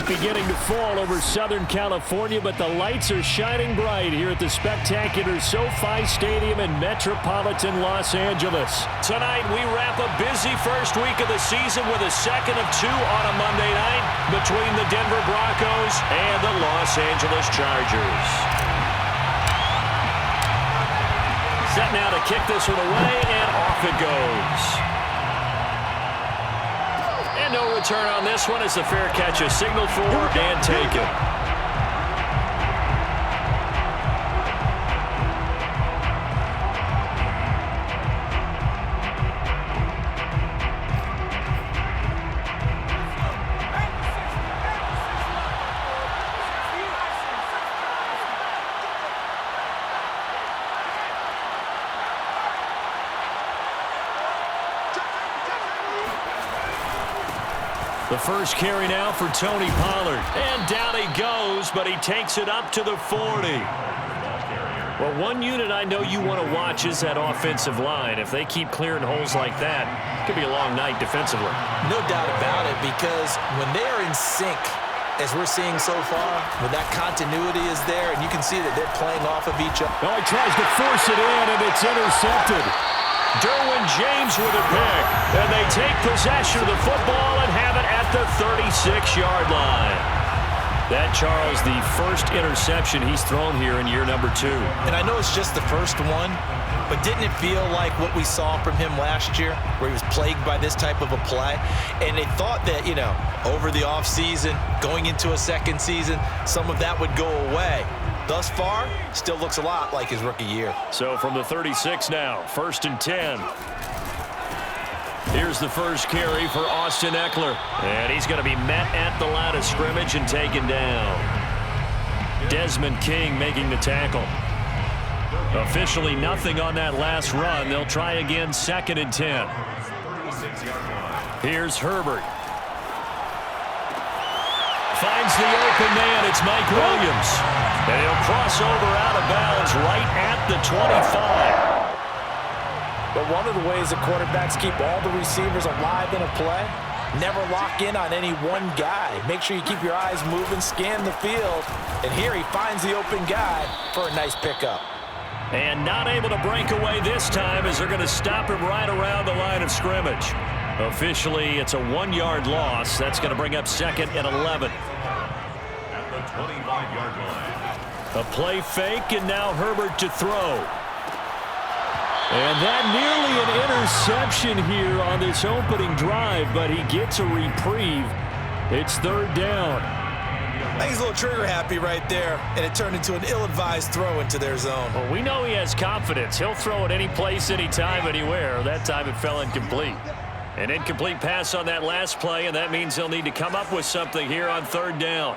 night beginning to fall over Southern California, but the lights are shining bright here at the spectacular SoFi Stadium in metropolitan Los Angeles. Tonight, we wrap a busy first week of the season with a second of two on a Monday night between the Denver Broncos and the Los Angeles Chargers. Set now to kick this one away, and off it goes. And no return on this one as the fair catch is signaled for and taken. The first carry now for Tony Pollard. And down he goes, but he takes it up to the 40. Well, one unit I know you want to watch is that offensive line. If they keep clearing holes like that, it could be a long night defensively. No doubt about it, because when they are in sync, as we're seeing so far, when that continuity is there, and you can see that they're playing off of each other. Oh, he tries to force it in, and it's intercepted. Derwin James with a pick, and they take possession of the football and have it at the 36-yard line. That, Charles, the first interception he's thrown here in year number 2. And I know it's just the first one, but didn't it feel like what we saw from him last year, where he was plagued by this type of a play? And they thought that, over the offseason, going into a second season, some of that would go away. Thus far, still looks a lot like his rookie year. So from the 36 now, 1st and 10. Here's the first carry for Austin Eckler. And he's going to be met at the line of scrimmage and taken down. Desmond King making the tackle. Officially nothing on that last run. They'll try again 2nd and 10. Here's Herbert. Finds the open man. It's Mike Williams. And he'll cross over out of bounds right at the 25. But one of the ways that quarterbacks keep all the receivers alive in a play, never lock in on any one guy. Make sure you keep your eyes moving, scan the field. And here he finds the open guy for a nice pickup. And not able to break away this time as they're going to stop him right around the line of scrimmage. Officially, it's a 1-yard loss. That's going to bring up 2nd and 11. At the 25-yard line. A play fake, and now Herbert to throw. And that nearly an interception here on this opening drive, but he gets a reprieve. It's 3rd down. I think he's a little trigger happy right there, and it turned into an ill-advised throw into their zone. Well, we know he has confidence. He'll throw it any place, anytime, anywhere. That time it fell incomplete. An incomplete pass on that last play, and that means he'll need to come up with something here on 3rd down.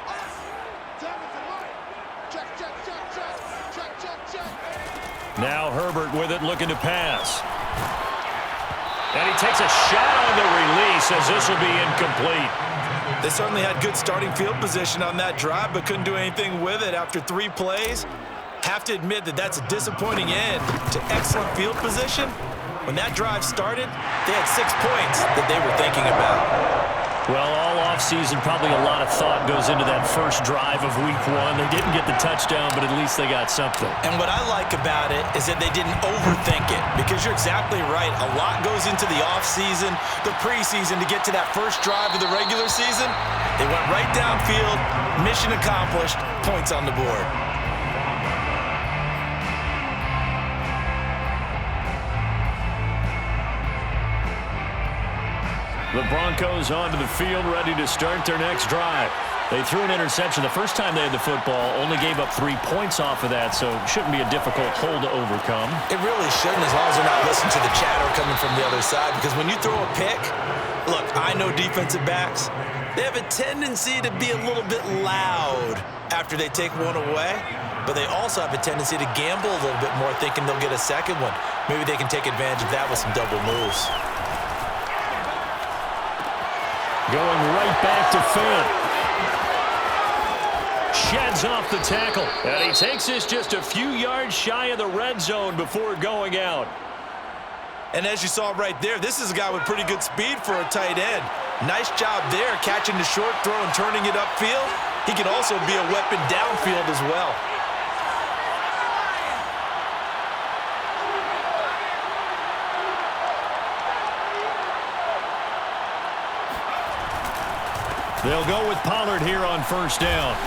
Now Herbert with it, looking to pass. And he takes a shot on the release as this will be incomplete. They certainly had good starting field position on that drive, but couldn't do anything with it after 3 plays. Have to admit that that's a disappointing end to excellent field position. When that drive started, they had 6 points that they were thinking about. Well, all offseason, probably a lot of thought goes into that first drive of week 1. They didn't get the touchdown, but at least they got something. And what I like about it is that they didn't overthink it, because you're exactly right. A lot goes into the offseason, the preseason to get to that first drive of the regular season. They went right downfield, mission accomplished, points on the board. The Broncos onto the field, ready to start their next drive. They threw an interception the first time they had the football, only gave up 3 points off of that, so it shouldn't be a difficult hole to overcome. It really shouldn't, as long as they're not listening to the chatter coming from the other side, because when you throw a pick, look, I know defensive backs, they have a tendency to be a little bit loud after they take one away, but they also have a tendency to gamble a little bit more, thinking they'll get a second one. Maybe they can take advantage of that with some double moves. Going right back to Fant. Sheds off the tackle. And he takes this just a few yards shy of the red zone before going out. And as you saw right there, this is a guy with pretty good speed for a tight end. Nice job there, catching the short throw and turning it upfield. He can also be a weapon downfield as well. They'll go with Pollard here on first down.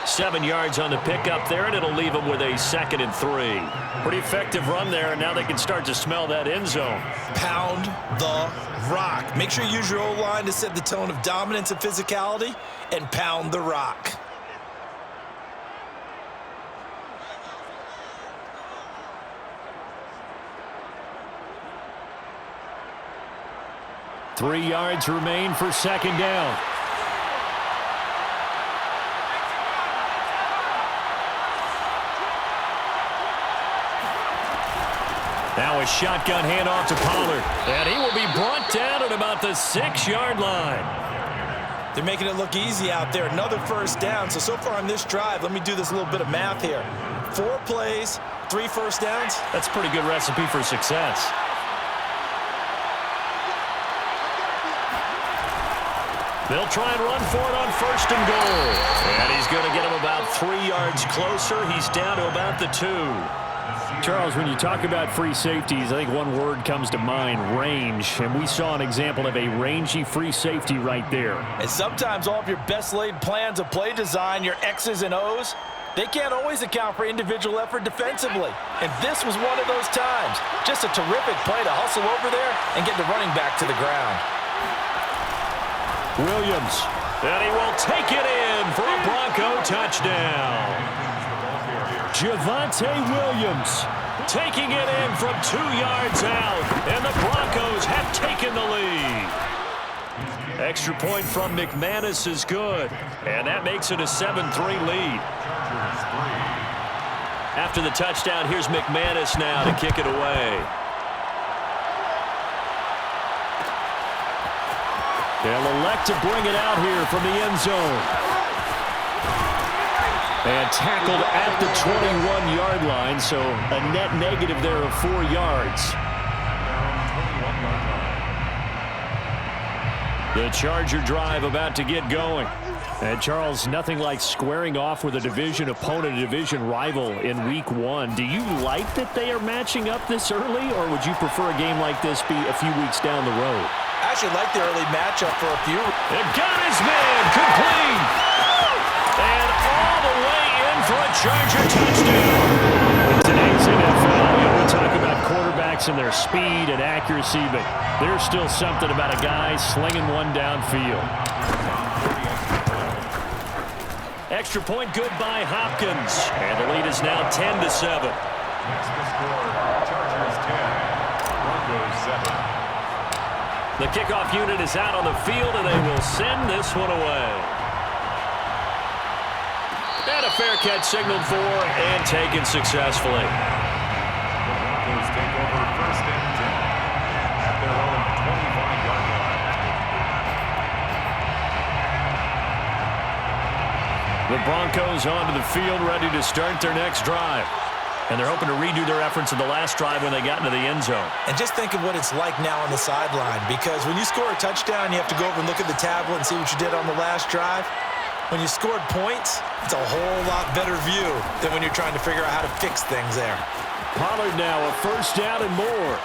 7 yards on the pickup there, and it'll leave them with a 2nd and 3. Pretty effective run there, and now they can start to smell that end zone. Pound the rock. Make sure you use your O-line to set the tone of dominance and physicality, and pound the rock. Three yards remain for second down. Now a shotgun handoff to Pollard. And he will be brought down at about the 6-yard line. They're making it look easy out there. Another first down. So far on this drive, let me do this little bit of math here. 4 plays, 3 first downs. That's a pretty good recipe for success. They'll try and run for it on first and goal. And he's going to get him about 3 yards closer. He's down to about the 2. Charles, when you talk about free safeties, I think one word comes to mind, range. And we saw an example of a rangy free safety right there. And sometimes all of your best laid plans of play design, your X's and O's, they can't always account for individual effort defensively. And this was one of those times. Just a terrific play to hustle over there and get the running back to the ground. Williams, and he will take it in for a Bronco touchdown. Javonte Williams taking it in from 2 yards out, and the Broncos have taken the lead. Extra point from McManus is good, and that makes it a 7-3 lead. After the touchdown, here's McManus now to kick it away. They'll elect to bring it out here from the end zone. And tackled at the 21-yard line, so a net negative there of 4 yards. The Charger drive about to get going. And Charles, nothing like squaring off with a division opponent, a division rival in week 1. Do you like that they are matching up this early, or would you prefer a game like this be a few weeks down the road? I actually like the early matchup for a few. And got his man complete. And all the way in for a Charger touchdown. In today's NFL, we talk about quarterbacks and their speed and accuracy, but there's still something about a guy slinging one downfield. Extra point good by Hopkins. And the lead is now 10-7. Next to score, Chargers 10, Broncos 7. The kickoff unit is out on the field, and they will send this one away. And a fair catch signaled for and taken successfully. The Broncos take over first and 10 at their own 25-yard line. The Broncos onto the field, ready to start their next drive. And they're hoping to redo their efforts in the last drive when they got into the end zone. And just think of what it's like now on the sideline, because when you score a touchdown, you have to go over and look at the tablet and see what you did on the last drive. When you scored points, it's a whole lot better view than when you're trying to figure out how to fix things there. Pollard now a first down and more.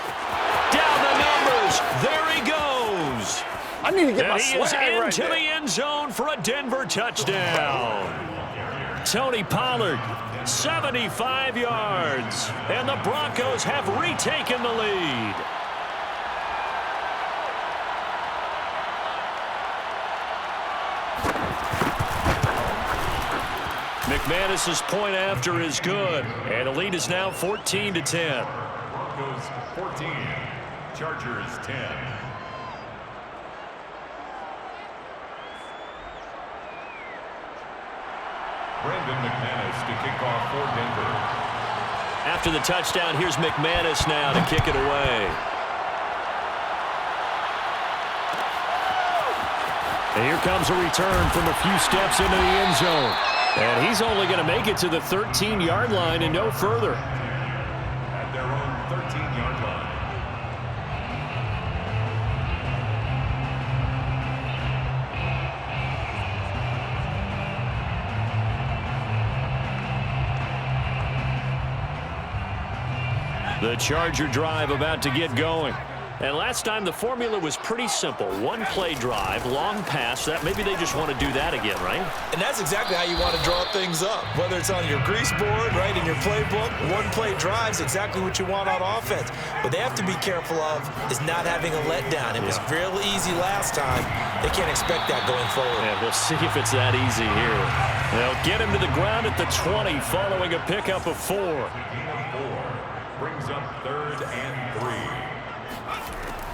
Down the numbers. There he goes. I need to get my swag swag right right into there. the end zone for a Denver touchdown. Tony Pollard, 75 yards. And the Broncos have retaken the lead. McManus's point after is good, and the lead is now 14-10. Broncos 14, Chargers 10. Brandon McManus to kick off for Denver. After the touchdown, here's McManus now to kick it away. And here comes a return from a few steps into the end zone. And he's only going to make it to the 13-yard line and no further. At their own 13-yard line. The Charger drive about to get going. And last time the formula was pretty simple. One play drive, long pass. That maybe they just want to do that again, right? And that's exactly how you want to draw things up. Whether it's on your grease board, right, in your playbook, one play drive is exactly what you want on offense. What they have to be careful of is not having a letdown. It was real easy last time. They can't expect that going forward. Yeah, we'll see if it's that easy here. They'll get him to the ground at the 20 following a pickup of 4. Brings up 3rd and 3.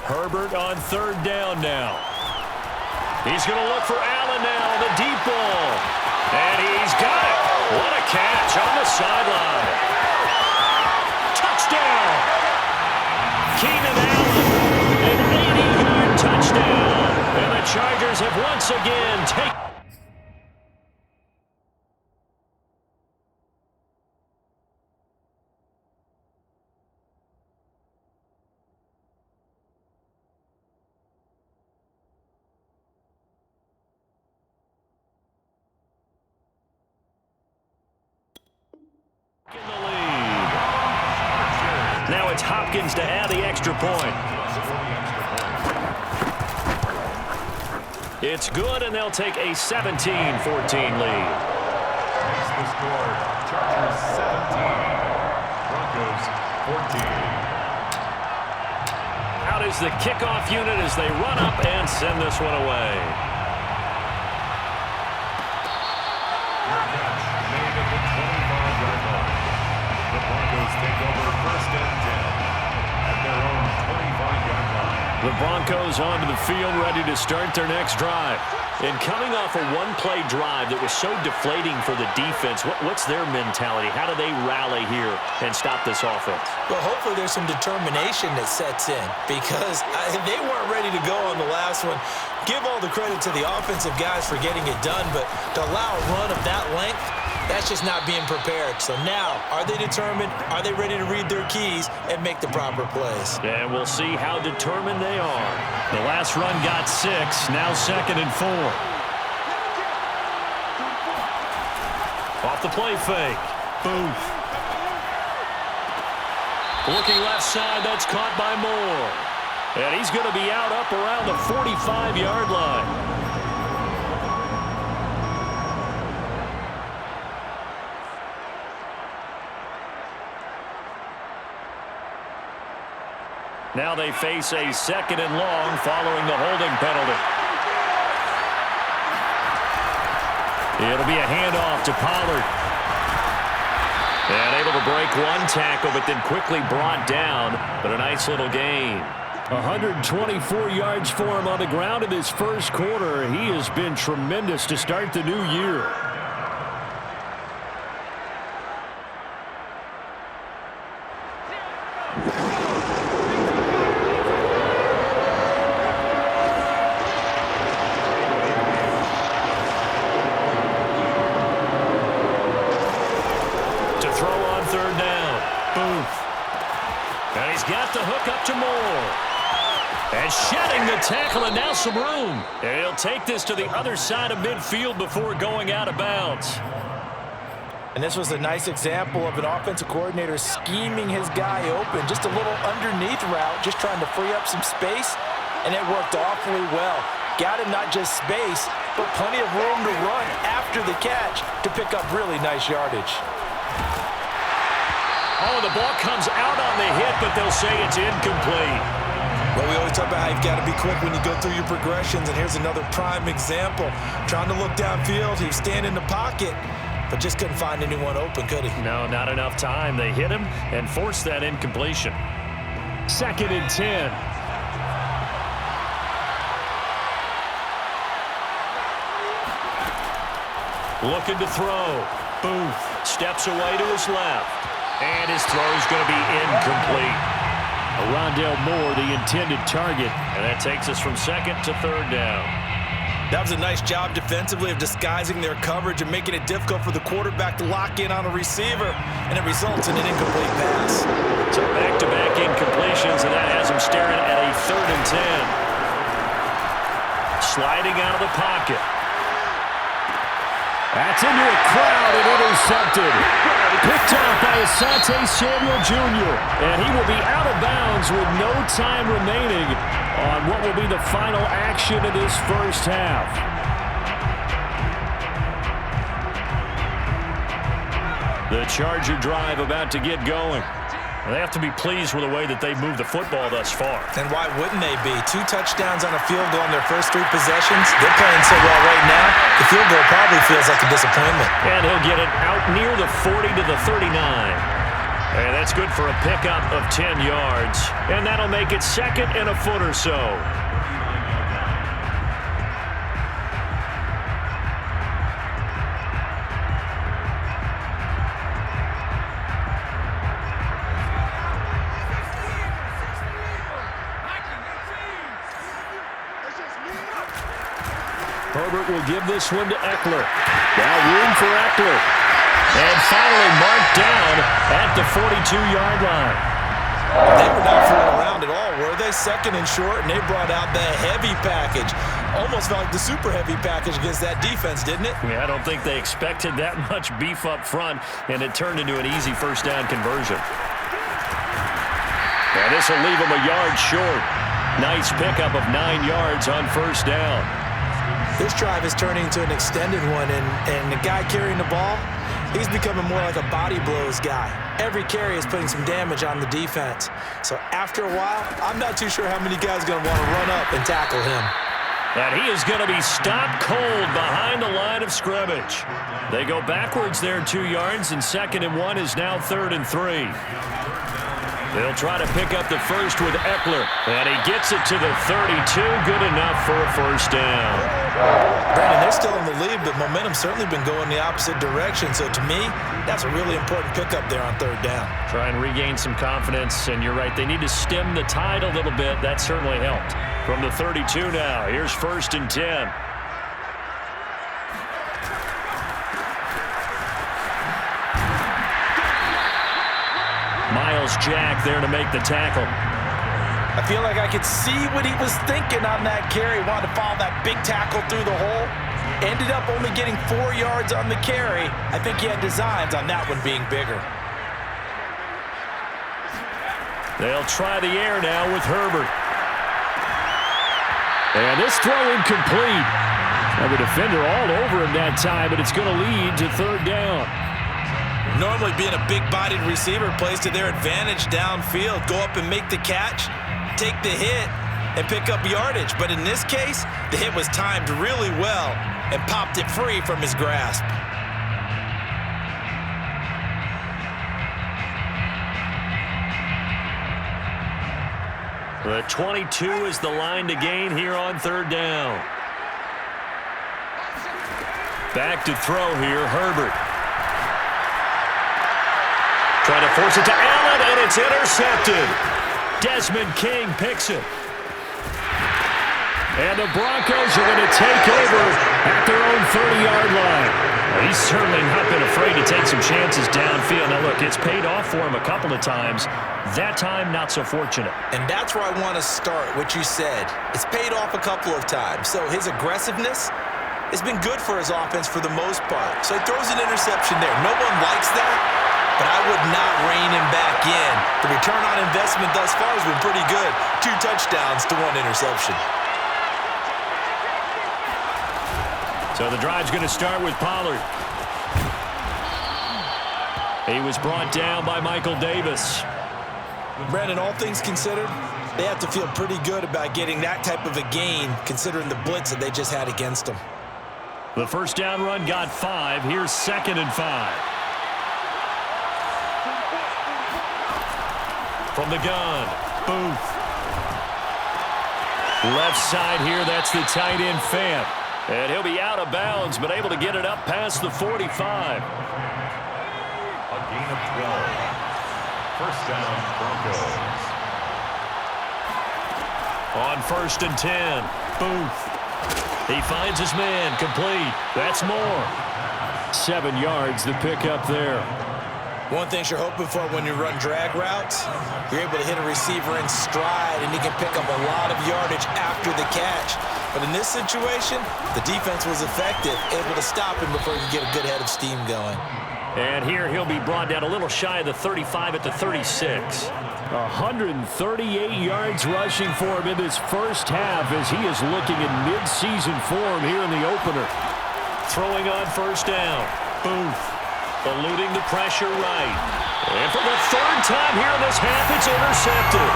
Herbert on 3rd down now. He's going to look for Allen now, the deep ball. And he's got it. What a catch on the sideline. Touchdown. Keenan Allen, an 80-yard touchdown. And the Chargers have once again taken. In the lead. Now it's Hopkins to add the extra point. It's good, and they'll take a 17-14 lead. Makes the score. Chargers 17. Broncos 14. Out is the kickoff unit as they run up and send this one away. Made at the 25-yard line. The Broncos take over 1st and 10 at their own 25-yard line. The Broncos onto the field, ready to start their next drive. And coming off a one-play drive that was so deflating for the defense, what's their mentality? How do they rally here and stop this offense? Well, hopefully there's some determination that sets in because they weren't ready to go on the last one. Give all the credit to the offensive guys for getting it done, but to allow a run of that length, that's just not being prepared. So now, are they determined? Are they ready to read their keys and make the proper plays? And we'll see how determined they are. The last run got 6, now 2nd and 4. Off the play fake. Booth. Looking left side, that's caught by Moore. And he's going to be out up around the 45-yard line. Now they face a 2nd and long following the holding penalty. It'll be a handoff to Pollard. And able to break one tackle, but then quickly brought down. But a nice little gain. 124 yards for him on the ground in his first quarter. He has been tremendous to start the new year. Got the hook up to Moore. And shedding the tackle, and now some room. And he'll take this to the other side of midfield before going out of bounds. And this was a nice example of an offensive coordinator scheming his guy open. Just a little underneath route, just trying to free up some space. And it worked awfully well. Got him not just space, but plenty of room to run after the catch to pick up really nice yardage. Oh, the ball comes out on the hit, but they'll say it's incomplete. Well, we always talk about how you've got to be quick when you go through your progressions, and here's another prime example. Trying to look downfield, he was standing in the pocket, but just couldn't find anyone open, could he? No, not enough time. They hit him and forced that incompletion. 2nd and 10. Looking to throw. Booth steps away to his left. And his throw is going to be incomplete. Rondale Moore, the intended target. And that takes us from 2nd to 3rd down. That was a nice job defensively of disguising their coverage and making it difficult for the quarterback to lock in on a receiver. And it results in an incomplete pass. So back-to-back incompletions, and that has him staring at a 3rd and 10. Sliding out of the pocket. That's into a crowd and intercepted. Picked off by Asante Samuel Jr. And he will be out of bounds with no time remaining on what will be the final action of this first half. The Charger drive about to get going. They have to be pleased with the way that they've moved the football thus far. And why wouldn't they be? 2 touchdowns on a field goal in their first 3 possessions. They're playing so well right now, the field goal probably feels like a disappointment. And he'll get it out near the 40 to the 39. And that's good for a pickup of 10 yards. And that'll make it 2nd and a foot or so. Herbert will give this one to Eckler. Now room for Eckler. And finally marked down at the 42-yard line. They were not fooling around at all, were they? 2nd and short, and they brought out the heavy package. Almost felt like the super heavy package against that defense, didn't it? Yeah, I don't think they expected that much beef up front, and it turned into an easy first down conversion. And this will leave them a yard short. Nice pickup of 9 yards on first down. This drive is turning into an extended one, and the guy carrying the ball, he's becoming more like a body blows guy. Every carry is putting some damage on the defense. So after a while, I'm not too sure how many guys are going to want to run up and tackle him. And he is going to be stopped cold behind the line of scrimmage. They go backwards there 2 yards, and 2nd and 1 is now 3rd and 3. They'll try to pick up the first with Eckler. And he gets it to the 32. Good enough for a first down. Brandon, they're still in the lead, but momentum's certainly been going the opposite direction. So to me, that's a really important pickup there on 3rd down. Try and regain some confidence, and you're right, they need to stem the tide a little bit. That certainly helped. From the 32 now, here's 1st and 10. Miles Jack there to make the tackle. I feel like I could see what he was thinking on that carry. Wanted to follow that big tackle through the hole. Ended up only getting 4 yards on the carry. I think he had designs on that one being bigger. They'll try the air now with Herbert. And this throw incomplete. Now the defender all over him that time, but it's going to lead to 3rd down. Normally being a big-bodied receiver plays to their advantage downfield. Go up and make the catch, take the hit, and pick up yardage. But in this case, the hit was timed really well and popped it free from his grasp. The 22 is the line to gain here on 3rd down. Back to throw here, Herbert. Trying to force it to Allen, and it's intercepted. Desmond King picks it. And the Broncos are going to take over at their own 30-yard line. He's certainly not been afraid to take some chances downfield. Now, look, it's paid off for him a couple of times. That time, not so fortunate. And that's where I want to start, what you said. It's paid off a couple of times. So his aggressiveness has been good for his offense for the most part. So he throws an interception there. No one likes that, but I would not rein him back in. The return on investment thus far has been pretty good. 2 touchdowns to 1 interception. So the drive's going to start with Pollard. He was brought down by Michael Davis. Brandon, all things considered, they have to feel pretty good about getting that type of a gain, considering the blitz that they just had against them. The first down run got 5. Here's 2nd and 5. From the gun, Booth. Left side here, that's the tight end Fant. And he'll be out of bounds, but able to get it up past the 45. A gain of 12. First down, Broncos. On 1st and 10, Booth. He finds his man, complete. That's more. 7 yards, the pickup there. One thing you're hoping for when you run drag routes, you're able to hit a receiver in stride, and he can pick up a lot of yardage after the catch. But in this situation, the defense was effective, able to stop him before he could get a good head of steam going. And here he'll be brought down a little shy of the 35 at the 36. 138 yards rushing for him in this first half as he is looking in mid-season form here in the opener. Throwing on first down. Booth eluding the pressure right. And for the third time here in this half, it's intercepted.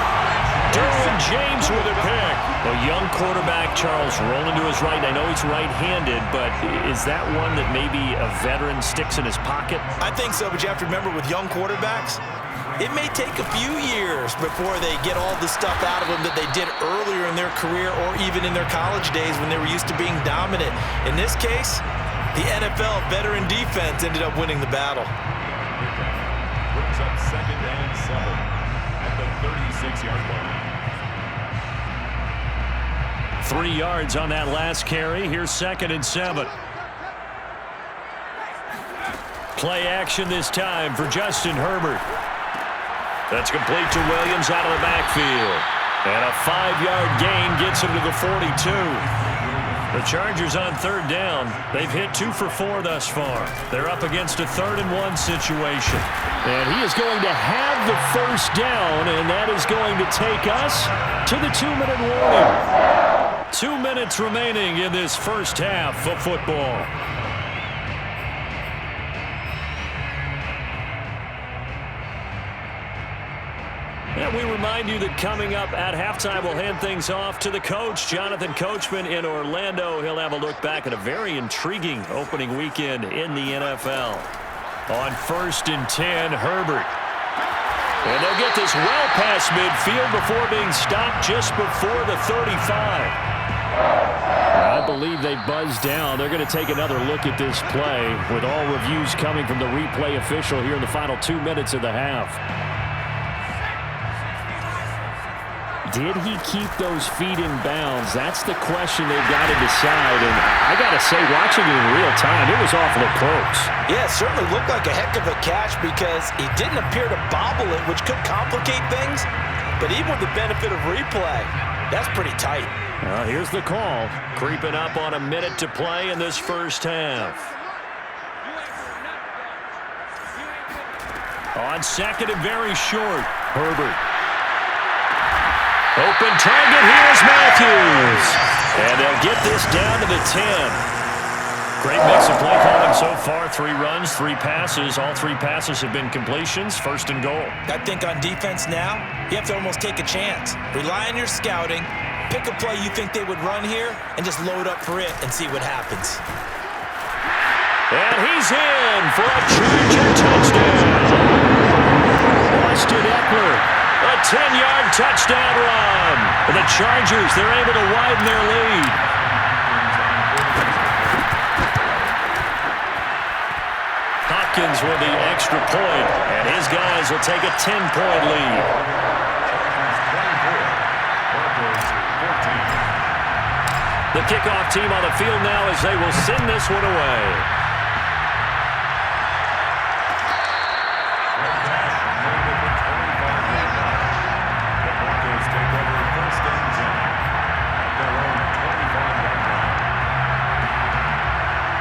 Derwin James with a pick. A young quarterback, Charles, rolling to his right. I know he's right-handed, but is that one that maybe a veteran sticks in his pocket? I think so, but you have to remember with young quarterbacks, it may take a few years before they get all the stuff out of them that they did earlier in their career or even in their college days when they were used to being dominant. In this case, the NFL veteran defense ended up winning the battle. Brings up 2nd and 7 at the 36-yard line. 3 yards on that last carry. Here's 2nd and 7. Play action this time for Justin Herbert. That's complete to Williams out of the backfield. And a 5-yard gain gets him to the 42. The Chargers on 3rd down. They've hit 2 for 4 thus far. They're up against a 3rd and 1 situation. And he is going to have the first down, and that is going to take us to the 2-minute warning. 2 minutes remaining in this first half of football. And we remind you that coming up at halftime, we'll hand things off to the coach, Jonathan Coachman in Orlando. He'll have a look back at a very intriguing opening weekend in the NFL. On 1st and 10, Herbert. And they'll get this well past midfield before being stopped just before the 35. I believe they buzzed down. They're going to take another look at this play with all reviews coming from the replay official here in the final 2 minutes of the half. Did he keep those feet in bounds? That's the question they've got to decide. And I got to say, watching it in real time, it was awfully close. Yeah, it certainly looked like a heck of a catch because he didn't appear to bobble it, which could complicate things. But even with the benefit of replay, that's pretty tight. Here's the call. Creeping up on a minute to play in this first half. On 2nd and very short, Herbert. Open target, here's Matthews. And they'll get this down to the 10. Great mix of play calling so far. 3 runs, 3 passes. All 3 passes have been completions. 1st and goal. I think on defense now, you have to almost take a chance. Rely on your scouting. Pick a play you think they would run here and just load up for it and see what happens. And he's in for a Charger touchdown. Austin Eckler. A 10-yard touchdown run. The Chargers, they're able to widen their lead. Hopkins with the extra point, and his guys will take a 10-point lead. The kickoff team on the field now as they will send this one away.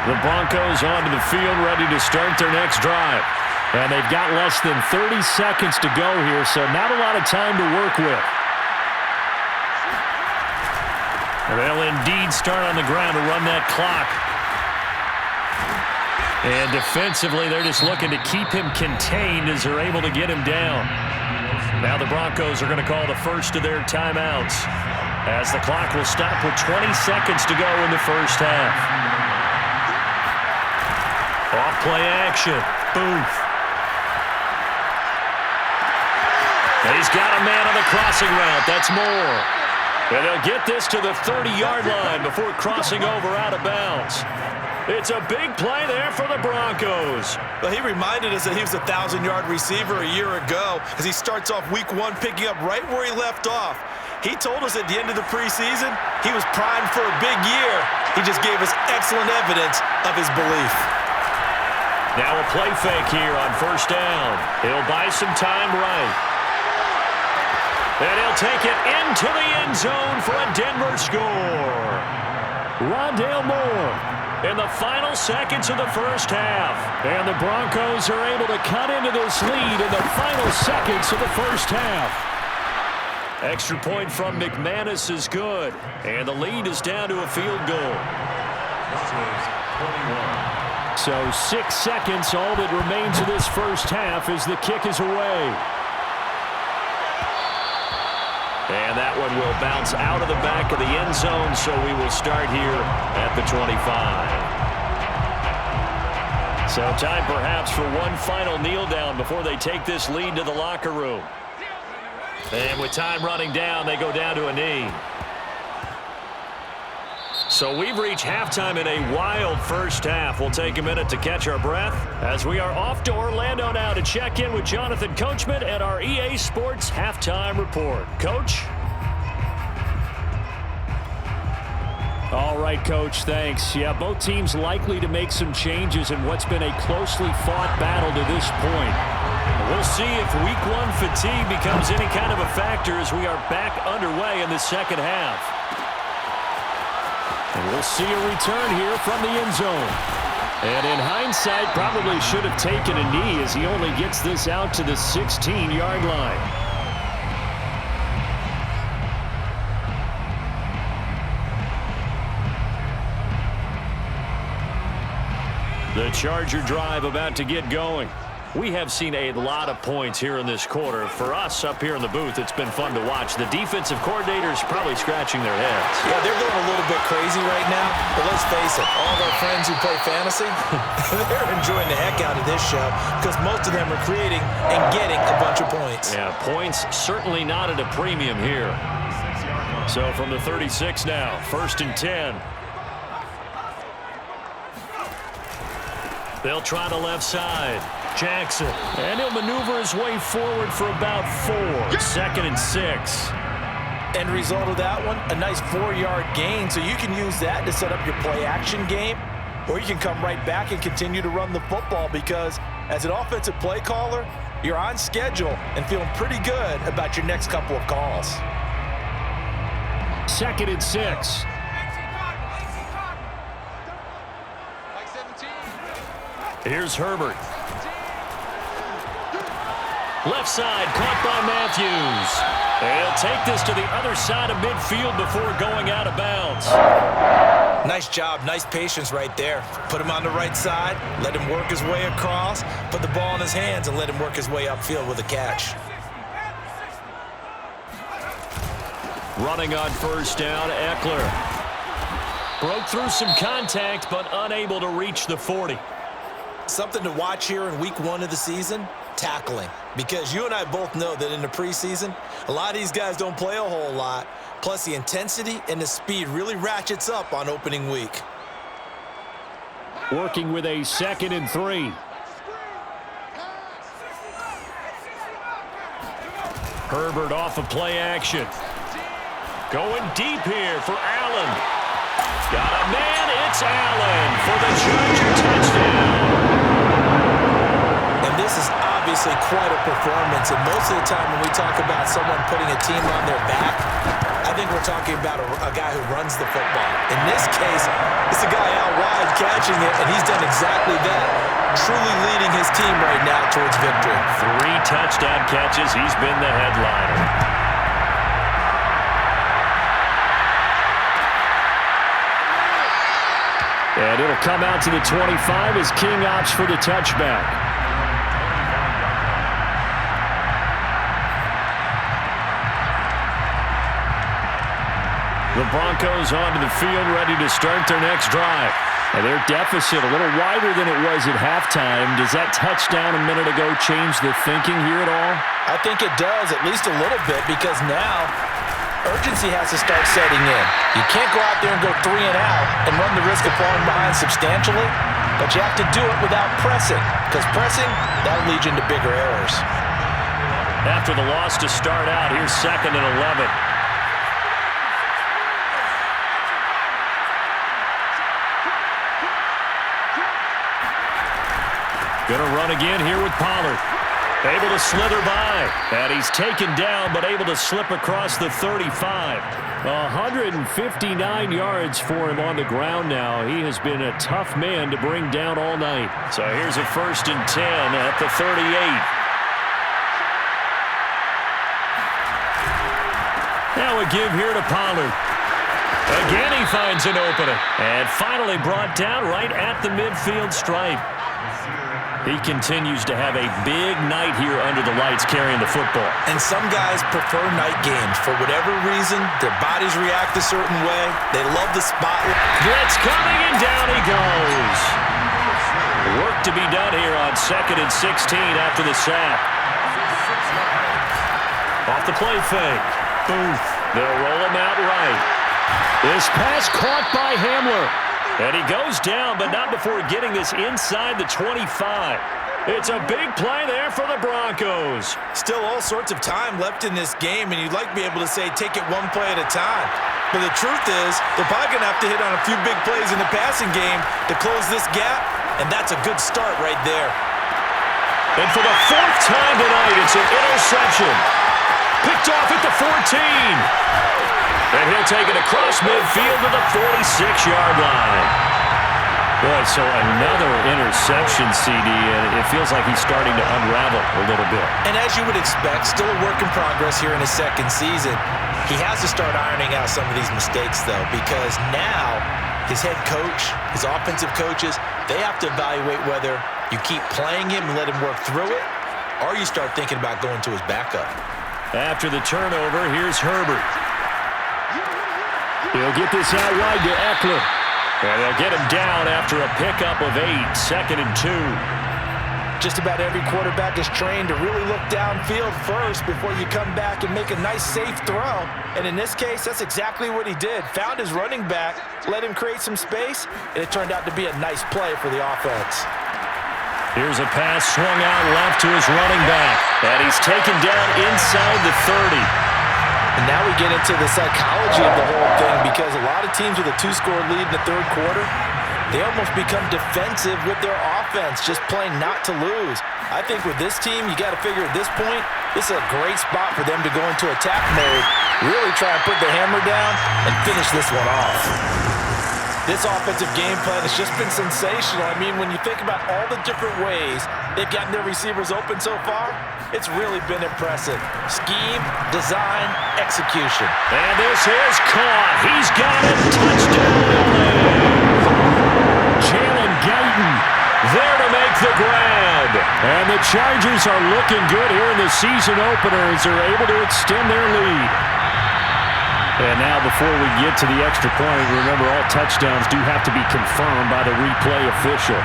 The Broncos onto the field, ready to start their next drive. And they've got less than 30 seconds to go here, so not a lot of time to work with. They'll indeed start on the ground to run that clock. And defensively, they're just looking to keep him contained as they're able to get him down. Now the Broncos are going to call the first of their timeouts as the clock will stop with 20 seconds to go in the first half. Off play action. Booth. And he's got a man on the crossing route. That's Moore. And they'll get this to the 30-yard line before crossing over out of bounds. It's a big play there for the Broncos. Well, he reminded us that he was a 1,000-yard receiver a year ago as he starts off week 1 picking up right where he left off. He told us at the end of the preseason he was primed for a big year. He just gave us excellent evidence of his belief. Now a play fake here on first down. He'll buy some time right. And he'll take it into the end zone for a Denver score. Rondale Moore in the final seconds of the first half. And the Broncos are able to cut into this lead in the final seconds of the first half. Extra point from McManus is good. And the lead is down to a field goal. So 6 seconds, all that remains of this first half as the kick is away. And that one will bounce out of the back of the end zone, so we will start here at the 25. So time perhaps for one final kneel down before they take this lead to the locker room. And with time running down, they go down to a knee. So we've reached halftime in a wild first half. We'll take a minute to catch our breath as we are off to Orlando now to check in with Jonathan Coachman at our EA Sports Halftime Report. Coach? All right, Coach, thanks. Yeah, both teams likely to make some changes in what's been a closely fought battle to this point. We'll see if Week 1 fatigue becomes any kind of a factor as we are back underway in the second half. And we'll see a return here from the end zone. And in hindsight, probably should have taken a knee as he only gets this out to the 16-yard line. The Charger drive about to get going. We have seen a lot of points here in this quarter. For us up here in the booth, it's been fun to watch. The defensive coordinators probably scratching their heads. Yeah, they're going a little bit crazy right now. But let's face it, all of our friends who play fantasy, they're enjoying the heck out of this show because most of them are creating and getting a bunch of points. Yeah, points certainly not at a premium here. So from the 36 now, 1st and 10. They'll try the left side. Jackson. And he'll maneuver his way forward for about 4. 2nd and 6. End result of that one, a nice 4-yard gain. So you can use that to set up your play-action game, or you can come right back and continue to run the football because as an offensive play caller, you're on schedule and feeling pretty good about your next couple of calls. 2nd and 6. Here's Herbert. Left side, caught by Matthews. They'll take this to the other side of midfield before going out of bounds. Nice job, nice patience right there. Put him on the right side, let him work his way across, put the ball in his hands, and let him work his way upfield with a catch. Running on first down, Eckler. Broke through some contact, but unable to reach the 40. Something to watch here in week 1 of the season, tackling. Because you and I both know that in the preseason, a lot of these guys don't play a whole lot. Plus, the intensity and the speed really ratchets up on opening week. Working with a 2nd and 3. Herbert off of play action. Going deep here for Allen. Got a man, it's Allen for the Charger touchdown. And this is obviously quite a performance. And most of the time when we talk about someone putting a team on their back, I think we're talking about a guy who runs the football. In this case, it's a guy out wide catching it, and he's done exactly that, truly leading his team right now towards victory. 3 touchdown catches. He's been the headliner. And it'll come out to the 25 as King opts for the touchback. The Broncos onto the field, ready to start their next drive. And their deficit a little wider than it was at halftime. Does that touchdown a minute ago change the thinking here at all? I think it does, at least a little bit, because now urgency has to start setting in. You can't go out there and go 3 and out and run the risk of falling behind substantially, but you have to do it without pressing, because pressing, that'll lead you into bigger errors. After the loss to start out, here's 2nd and 11. Gonna run again here with Pollard. Able to slither by. And he's taken down, but able to slip across the 35. 159 yards for him on the ground now. He has been a tough man to bring down all night. So here's a 1st and 10 at the 38. Now a give here to Pollard. Again, he finds an opening. And finally brought down right at the midfield stripe. He continues to have a big night here under the lights carrying the football. And some guys prefer night games. For whatever reason, their bodies react a certain way. They love the spotlight. Blitz coming, and down he goes. Work to be done here on 2nd and 16 after the sack. Off the play fake. Booth. They'll roll him out right. This pass caught by Hamler. And he goes down, but not before getting this inside the 25. It's a big play there for the Broncos. Still all sorts of time left in this game, and you'd like to be able to say take it one play at a time. But the truth is, they're probably going to have to hit on a few big plays in the passing game to close this gap, and that's a good start right there. And for the 4th time tonight, it's an interception. Picked off at the 14. And he'll take it across midfield to the 46-yard line. Boy, so another interception, CD, and it feels like he's starting to unravel a little bit. And as you would expect, still a work in progress here in his 2nd season. He has to start ironing out some of these mistakes, though, because now his head coach, his offensive coaches, they have to evaluate whether you keep playing him and let him work through it, or you start thinking about going to his backup. After the turnover, here's Herbert. He'll get this out wide to Eckler. And they'll get him down after a pickup of 8, 2nd and 2. Just about every quarterback is trained to really look downfield first before you come back and make a nice, safe throw. And in this case, that's exactly what he did. Found his running back, let him create some space, and it turned out to be a nice play for the offense. Here's a pass swung out left to his running back. And he's taken down inside the 30. And now we get into the psychology of the whole thing, because a lot of teams with a 2-score lead in the 3rd quarter, they almost become defensive with their offense, just playing not to lose. I think with this team, you got to figure at this point, this is a great spot for them to go into attack mode, really try and put the hammer down and finish this one off. This offensive game plan has just been sensational. I mean, when you think about all the different ways they've gotten their receivers open so far, it's really been impressive. Scheme, design, execution. And this is caught. He's got it. Touchdown, LA. Jalen Guyton there to make the grab. And the Chargers are looking good here in the season opener as they're able to extend their lead. And now before we get to the extra point, remember all touchdowns do have to be confirmed by the replay official.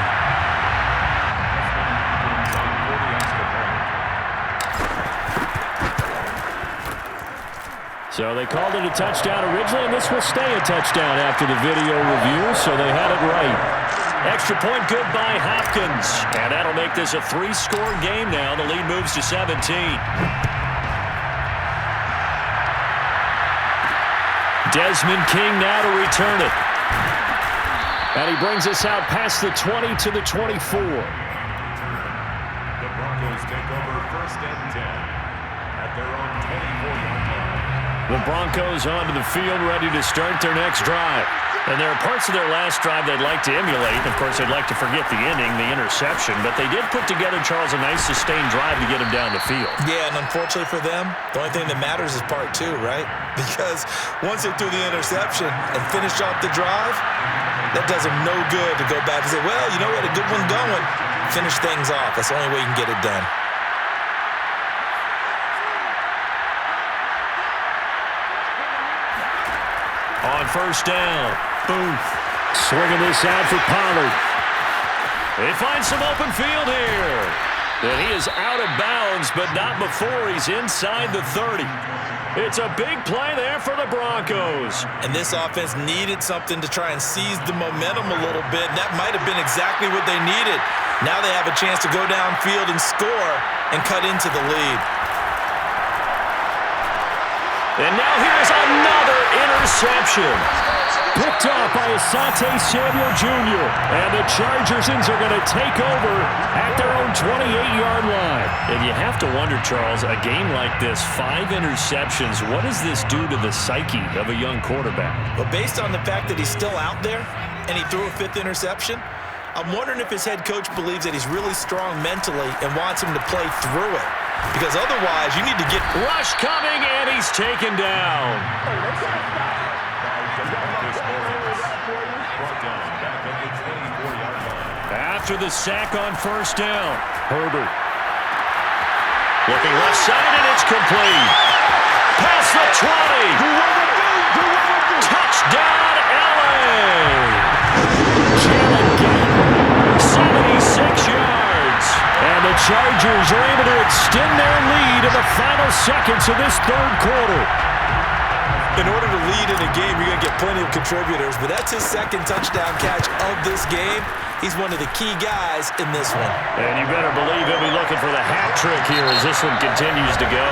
So they called it a touchdown originally, and this will stay a touchdown after the video review, so they had it right. Extra point good by Hopkins. And that'll make this a 3-score game now. The lead moves to 17. Desmond King now to return it. And he brings us out past the 20 to the 24. The Broncos take over 1st and 10 at their own 24-yard line. The Broncos onto the field, ready to start their next drive. And there are parts of their last drive they'd like to emulate. Of course, they'd like to forget the ending, the interception. But they did put together, Charles, a nice sustained drive to get him down the field. Yeah, and unfortunately for them, the only thing that matters is part 2, right? Because once they threw the interception and finished off the drive, that does them no good to go back and say, well, you know, we had a good one going. Finish things off. That's the only way you can get it done. On 1st down, Booth swinging this out for Pollard. They find some open field here. And he is out of bounds, but not before he's inside the 30. It's a big play there for the Broncos. And this offense needed something to try and seize the momentum a little bit. And that might have been exactly what they needed. Now they have a chance to go downfield and score and cut into the lead. And now here's another interception. Picked off by Asante Samuel Jr. And the Chargers are going to take over at their own 28-yard line. And you have to wonder, Charles, a game like this, 5 interceptions, what does this do to the psyche of a young quarterback? But based on the fact that he's still out there and he threw a 5th interception, I'm wondering if his head coach believes that he's really strong mentally and wants him to play through it. Because otherwise, you need to get... Rush coming, and he's taken down. After the sack on first down, Herbert. Looking left side, and it's complete. Past the 20. Touchdown, LA. Jalen Gayton, 76 yards. And the Chargers are able to extend their lead in the final seconds of this third quarter. In order to lead in a game, you're going to get plenty of contributors, but that's his 2nd touchdown catch of this game. He's one of the key guys in this one. And you better believe he'll be looking for the hat trick here as this one continues to go.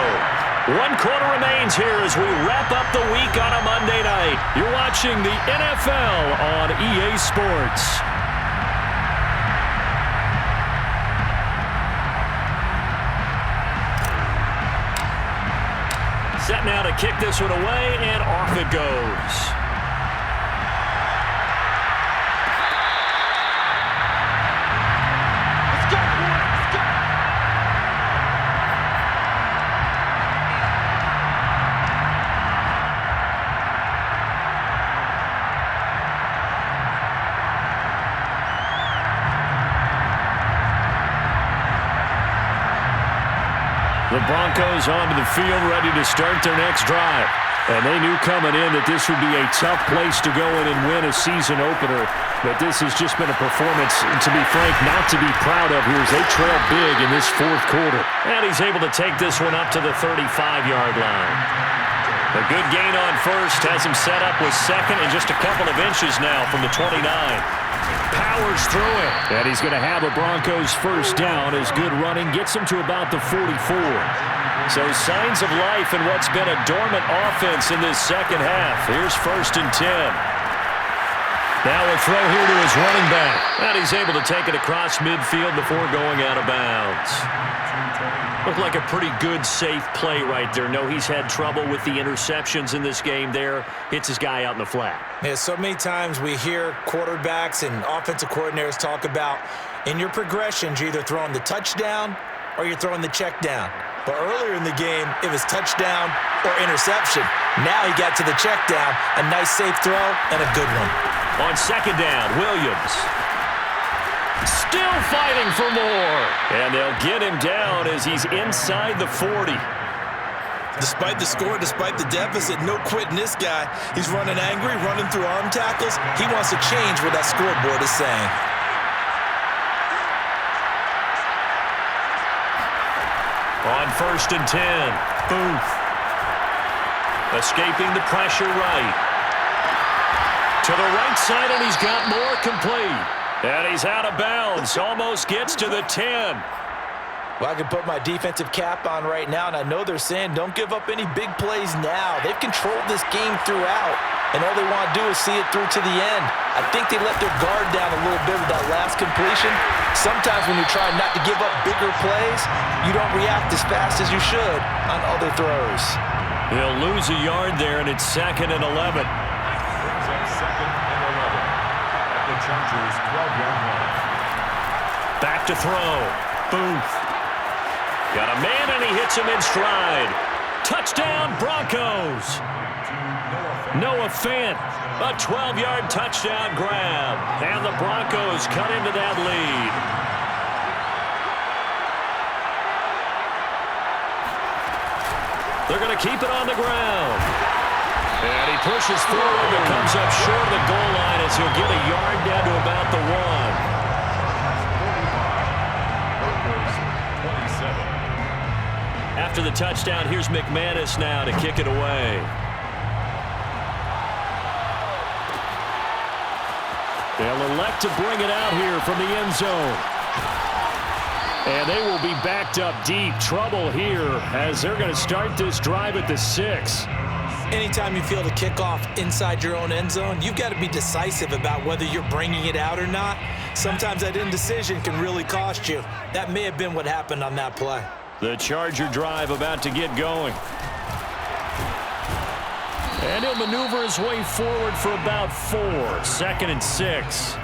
1 quarter remains here as we wrap up the week on a Monday night. You're watching the NFL on EA Sports. Set now to kick this one away, and off it goes. The Broncos onto the field, ready to start their next drive. And they knew coming in that this would be a tough place to go in and win a season opener. But this has just been a performance, to be frank, not to be proud of here as they trail big in this 4th quarter. And he's able to take this one up to the 35-yard line. A good gain on first has him set up with 2nd and just a couple of inches now from the 29. Powers through it. And he's going to have a Broncos first down as good running gets him to about the 44. So signs of life in what's been a dormant offense in this second half. Here's 1st and 10. Now a throw here to his running back. And he's able to take it across midfield before going out of bounds. Looked like a pretty good, safe play right there. No, he's had trouble with the interceptions in this game there. Hits his guy out in the flat. Yeah, so many times we hear quarterbacks and offensive coordinators talk about in your progressions, you're either throwing the touchdown or you're throwing the check down. But earlier in the game, it was touchdown or interception. Now he got to the check down, a nice safe throw and a good one. On 2nd down, Williams. Still fighting for more. And they'll get him down as he's inside the 40. Despite the score, despite the deficit, no quitting this guy. He's running angry, running through arm tackles. He wants to change what that scoreboard is saying. On 1st and 10, Booth. Escaping the pressure right. To the right side, and he's got more complete. And he's out of bounds. Almost gets to the 10. Well, I can put my defensive cap on right now, and I know they're saying don't give up any big plays now. They've controlled this game throughout, and all they want to do is see it through to the end. I think they let their guard down a little bit with that last completion. Sometimes when you're trying not to give up bigger plays, you don't react as fast as you should on other throws. He'll lose a yard there, and it's 2nd and 11. Chargers 12-yard line. Back to throw. Booth. Got a man, and he hits him in stride. Touchdown, Broncos. Noah Fant, a 12-yard touchdown grab. And the Broncos cut into that lead. They're going to keep it on the ground. And he pushes forward, but comes up short of the goal line as he'll get a yard down to about the 1. After the touchdown, here's McManus now to kick it away. They'll elect to bring it out here from the end zone. And they will be backed up deep. Trouble here as they're going to start this drive at the 6. Anytime you field a kickoff inside your own end zone, you've got to be decisive about whether you're bringing it out or not. Sometimes that indecision can really cost you. That may have been what happened on that play. The Charger drive about to get going. And he'll maneuver his way forward for about 4. 2nd and 6.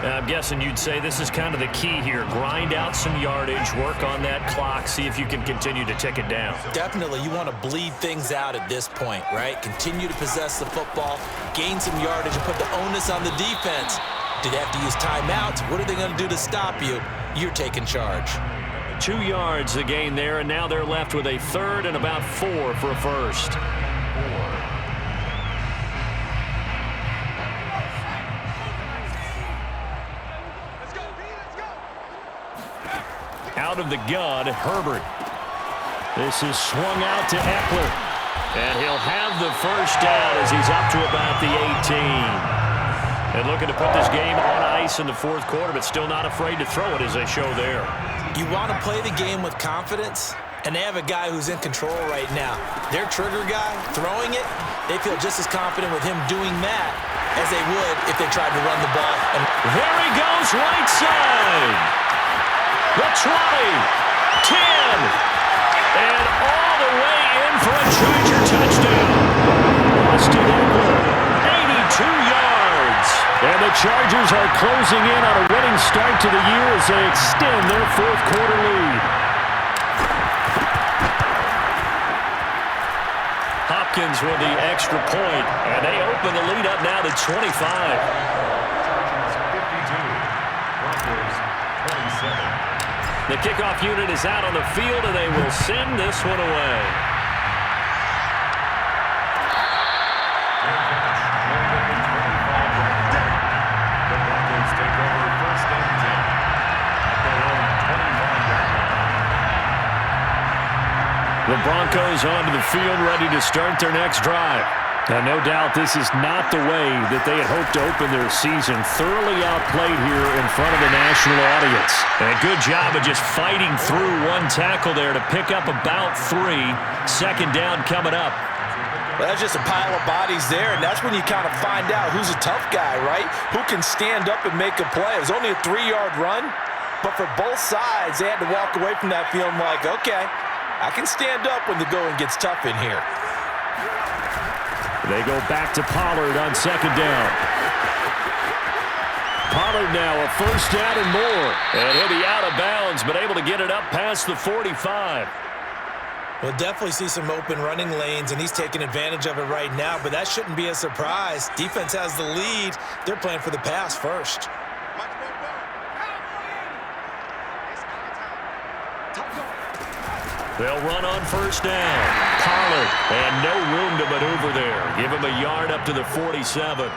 I'm guessing you'd say this is kind of the key here. Grind out some yardage, work on that clock, see if you can continue to tick it down. Definitely, you want to bleed things out at this point, right? Continue to possess the football, gain some yardage, and put the onus on the defense. Do they have to use timeouts? What are they going to do to stop you? You're taking charge. 2 yards the gain there, and now they're left with a 3rd and about 4 for a first. Out of the gun, Herbert. This is swung out to Eckler. And he'll have the first down as he's up to about the 18. And looking to put this game on ice in the 4th quarter, but still not afraid to throw it as they show there. You want to play the game with confidence, and they have a guy who's in control right now. Their trigger guy, throwing it, they feel just as confident with him doing that as they would if they tried to run the ball. And there he goes, right side. The 20, 10, and all the way in for a Charger touchdown. Austin Eckler, 82 yards. And the Chargers are closing in on a winning start to the year as they extend their 4th quarter lead. Hopkins with the extra point, and they open the lead up now to 25. Chargers 52, Broncos 27. The kickoff unit is out on the field, and they will send this one away. The Broncos take over 1st and 10 at their own 25-yard line. The Broncos onto the field, ready to start their next drive. Now, no doubt this is not the way that they had hoped to open their season. Thoroughly outplayed here in front of the national audience. And a good job of just fighting through one tackle there to pick up about 3. 2nd down coming up. Well, that's just a pile of bodies there, and that's when you kind of find out who's a tough guy, right? Who can stand up and make a play. It was only a 3-yard run, but for both sides, they had to walk away from that feeling like, okay, I can stand up when the going gets tough in here. They go back to Pollard on 2nd down. Pollard now a 1st down and more. And he'll be out of bounds, but able to get it up past the 45. We'll definitely see some open running lanes, and he's taking advantage of it right now, but that shouldn't be a surprise. Defense has the lead. They're playing for the pass first. They'll run on 1st down. Pollard, and no room to maneuver there. Give him a yard up to the 47.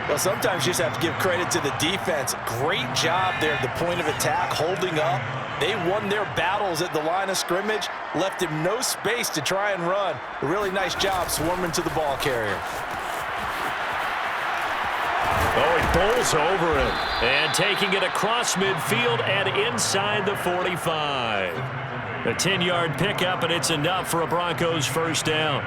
Well, sometimes you just have to give credit to the defense. Great job there at the point of attack, holding up. They won their battles at the line of scrimmage, left him no space to try and run. A really nice job swarming to the ball carrier. Oh, he bowls over it. And taking it across midfield and inside the 45. A 10-yard pickup, and it's enough for a Broncos 1st down.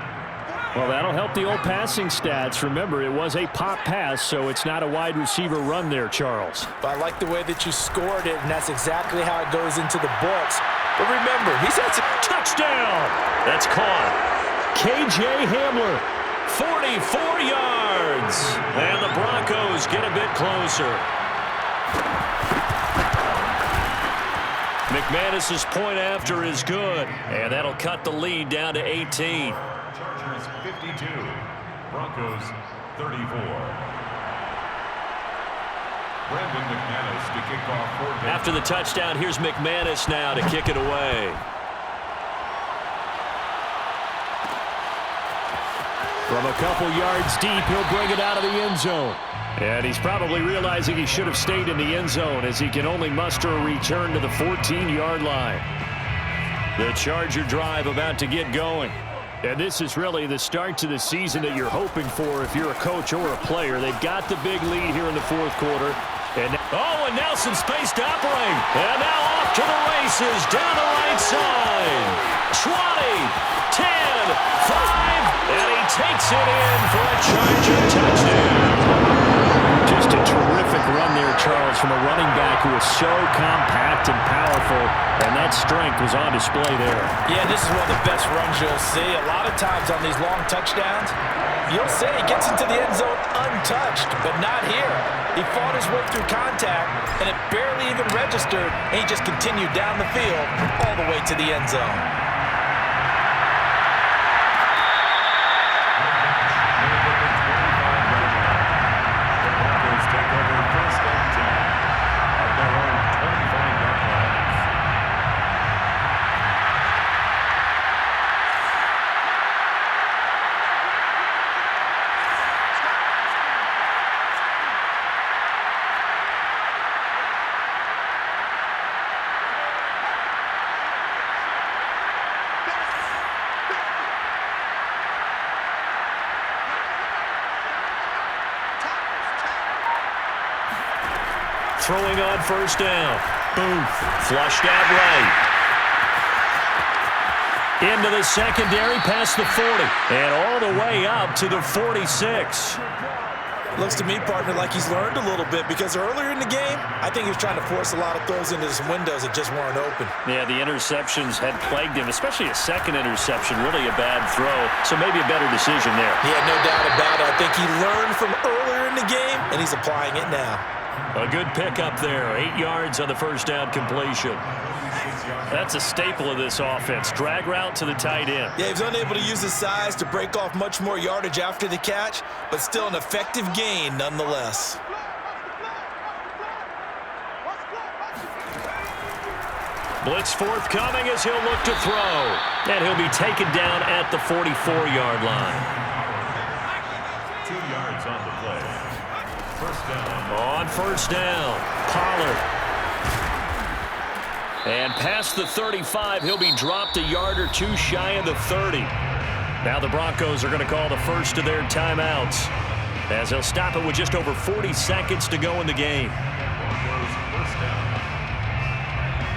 Well, that'll help the old passing stats. Remember, it was a pop pass, so it's not a wide receiver run there, Charles. But I like the way that you scored it, and that's exactly how it goes into the books. But remember, he's had some touchdown. That's caught. K.J. Hamler, 44 yards. And the Broncos get a bit closer. McManus's point after is good, and that'll cut the lead down to 18. Chargers 52, Broncos 34. Brandon McManus to kick off 4th. After the touchdown, here's McManus now to kick it away. From a couple yards deep, he'll bring it out of the end zone. And he's probably realizing he should have stayed in the end zone as he can only muster a return to the 14-yard line. The Charger drive about to get going. And this is really the start to the season that you're hoping for if you're a coach or a player. They've got the big lead here in the 4th quarter. And now some space to operate. And now off to the races down the right side. 20, 10, 5, and he takes it in for a Charger touchdown. Just a terrific run there, Charles, from a running back who is so compact and powerful, and that strength was on display there. Yeah, this is one of the best runs you'll see. A lot of times on these long touchdowns, you'll say he gets into the end zone untouched, but not here. He fought his way through contact, and it barely even registered, and he just continued down the field all the way to the end zone. Throwing on first down. Booth. Flushed out right. Into the secondary past the 40. And all the way up to the 46. Looks to me, partner, like he's learned a little bit because earlier in the game, I think he was trying to force a lot of throws into some windows that just weren't open. Yeah, the interceptions had plagued him, especially a second interception, really a bad throw. So maybe a better decision there. Yeah, no doubt about it. I think he learned from earlier in the game, and he's applying it now. A good pickup there. 8 yards on the first down completion. That's a staple of this offense. Drag route to the tight end. Yeah, he was unable to use his size to break off much more yardage after the catch, but still an effective gain nonetheless. Blitz forthcoming as he'll look to throw. And he'll be taken down at the 44-yard line. 2 yards on the play. First down. On first down, Pollard. And past the 35, he'll be dropped a yard or two shy of the 30. Now the Broncos are going to call the first of their timeouts as they'll stop it with just over 40 seconds to go in the game.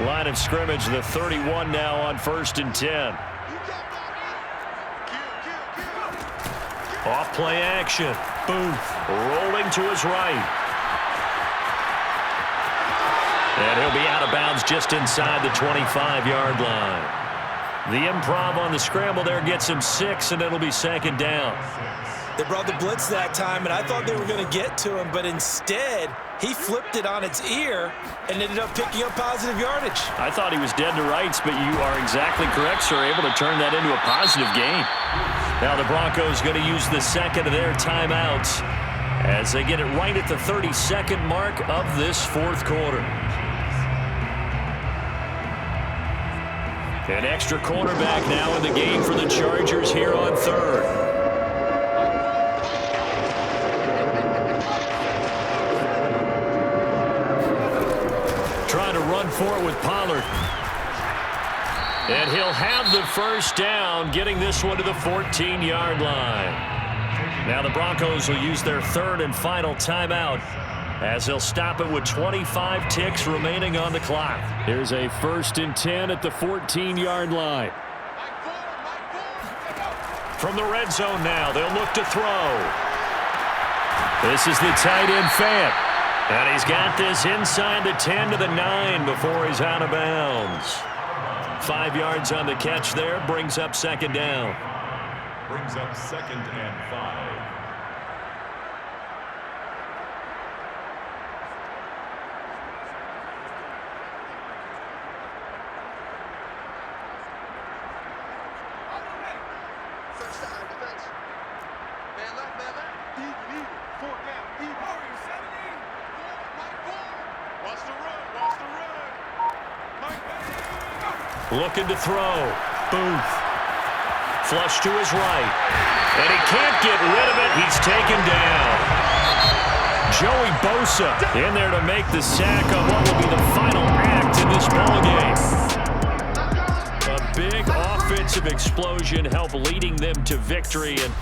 Line of scrimmage, the 31 now on 1st and 10. Off play action. Booth rolling to his right. And he'll be out of bounds just inside the 25-yard line. The improv on the scramble there gets him 6, and it'll be second down. They brought the blitz that time, and I thought they were going to get to him, but instead, he flipped it on its ear and ended up picking up positive yardage. I thought he was dead to rights, but you are exactly correct, sir, able to turn that into a positive gain. Now the Broncos going to use the second of their timeouts as they get it right at the 32nd mark of this fourth quarter. An extra cornerback now in the game for the Chargers here on third. Trying to run for it with Pollard. And he'll have the first down, getting this one to the 14-yard line. Now the Broncos will use their third and final timeout as they'll stop it with 25 ticks remaining on the clock. Here's a 1st and 10 at the 14-yard line. From the red zone now, they'll look to throw. This is the tight end Fant. And he's got this inside the 10 to the 9 before he's out of bounds. 5 yards on the catch there, brings up second down. Brings up 2nd and 5. Looking to throw. Booth. Flush to his right. And he can't get rid of it. He's taken down. Joey Bosa in there to make the sack on what will be the final act in this ballgame. A big offensive offensive explosion help leading them to victory. And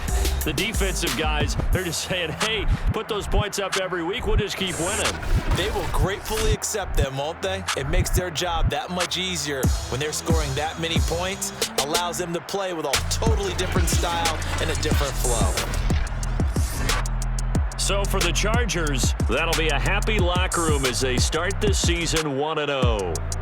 the defensive guys, they're just saying, hey, put those points up every week. We'll just keep winning. They will gratefully accept them, won't they? It makes their job that much easier when they're scoring that many points. Allows them to play with a totally different style and a different flow. So for the Chargers, that'll be a happy locker room as they start this season 1-0.